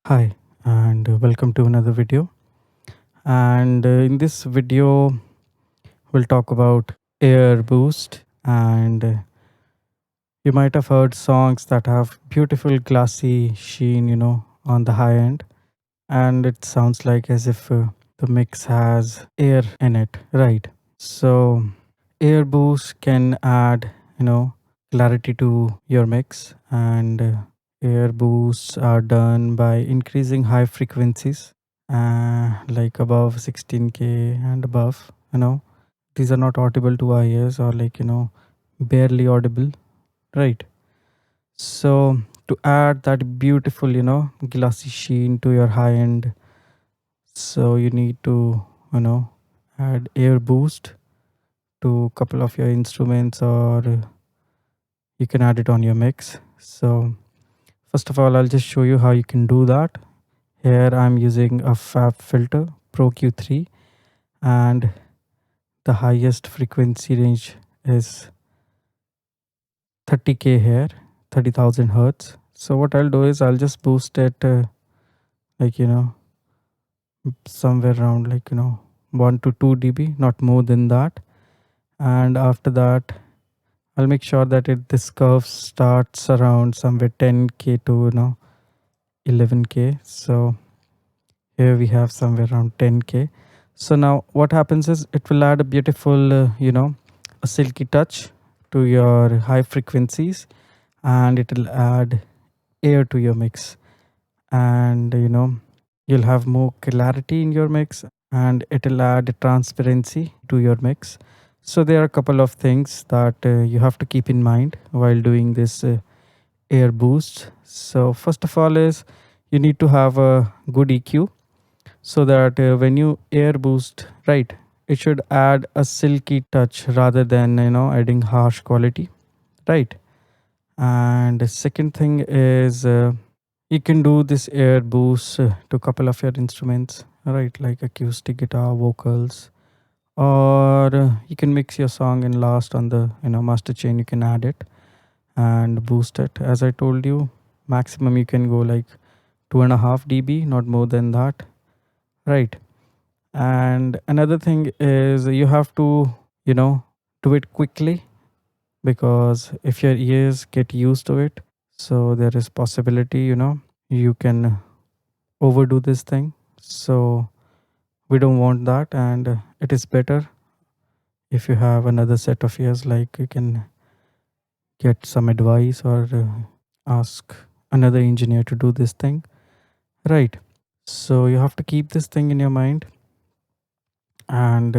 Hi, and welcome to another video. And in this video, we'll talk about air boost. And you might have heard songs that have beautiful glassy sheen, on the high end. And it sounds like as if the mix has air in it, right? So, air boost can add, clarity to your mix. And air boosts are done by increasing high frequencies like above 16K and above. These are not audible to our ears, or like barely audible, right? So to add that beautiful glossy sheen to your high end, so you need to you know add air boost to a couple of your instruments, or you can add it on your mix. So first of all, I'll just show you how you can do that. Here I'm using a Fab Filter Pro Q3, and the highest frequency range is 30K here, 30,000 hertz. So what I'll do is I'll just boost it like somewhere around 1 to 2 dB, not more than that. And after that, I'll make sure that this curve starts around somewhere 10K to 11K. So here we have somewhere around 10K. So now what happens is it will add a beautiful a silky touch to your high frequencies, and it will add air to your mix. And you'll have more clarity in your mix, and it will add transparency to your mix. So there are a couple of things that you have to keep in mind while doing this air boost. So first of all is you need to have a good EQ, so that when you air boost, right, it should add a silky touch rather than adding harsh quality, right? And the second thing is you can do this air boost to a couple of your instruments, right, like acoustic guitar, vocals, or you can mix your song and last on the master chain you can add it and boost it. As I told you, maximum you can go like 2.5 dB, not more than that, right? And another thing is you have to you know do it quickly, because if your ears get used to it, so there is possibility you can overdo this thing. So we don't want that, and it is better if you have another set of ears, like you can get some advice, or ask another engineer to do this thing, right? So you have to keep this thing in your mind. And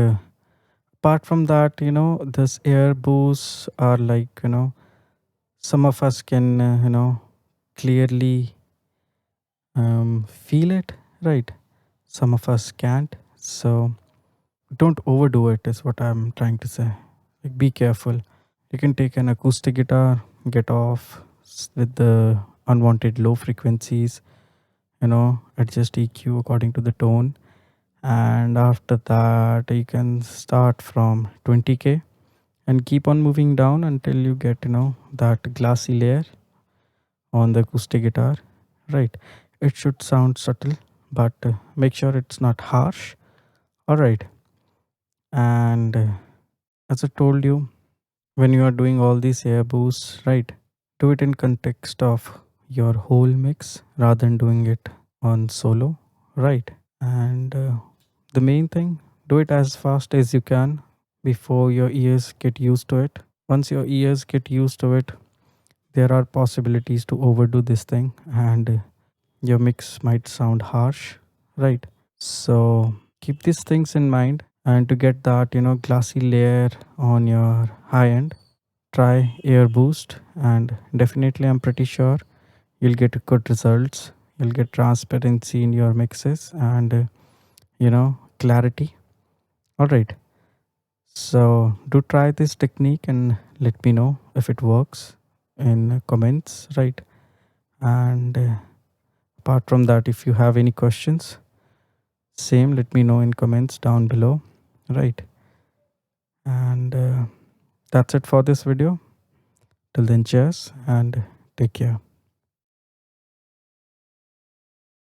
apart from that, this air boosts are like some of us can clearly feel it, right? Some of us can't. So don't overdo it, is what I'm trying to say. Like, be careful. You can take an acoustic guitar, get off with the unwanted low frequencies, adjust EQ according to the tone. And after that, you can start from 20K and keep on moving down until you get that glassy layer on the acoustic guitar, right? It should sound subtle, but make sure it's not harsh. All right. And as I told you, when you are doing all these air boosts, right, do it in context of your whole mix rather than doing it on solo, right? And the main thing, do it as fast as you can before your ears get used to it. Once your ears get used to it, there are possibilities to overdo this thing, and your mix might sound harsh, right? So keep these things in mind, and to get that glassy layer on your high end, try air boost, and definitely I'm pretty sure you'll get good results. You'll get transparency in your mixes, and clarity. All right. So do try this technique and let me know if it works in comments, right? And apart from that, if you have any questions, same, let me know in comments down below, right? And that's it for this video. Till then, cheers and take care.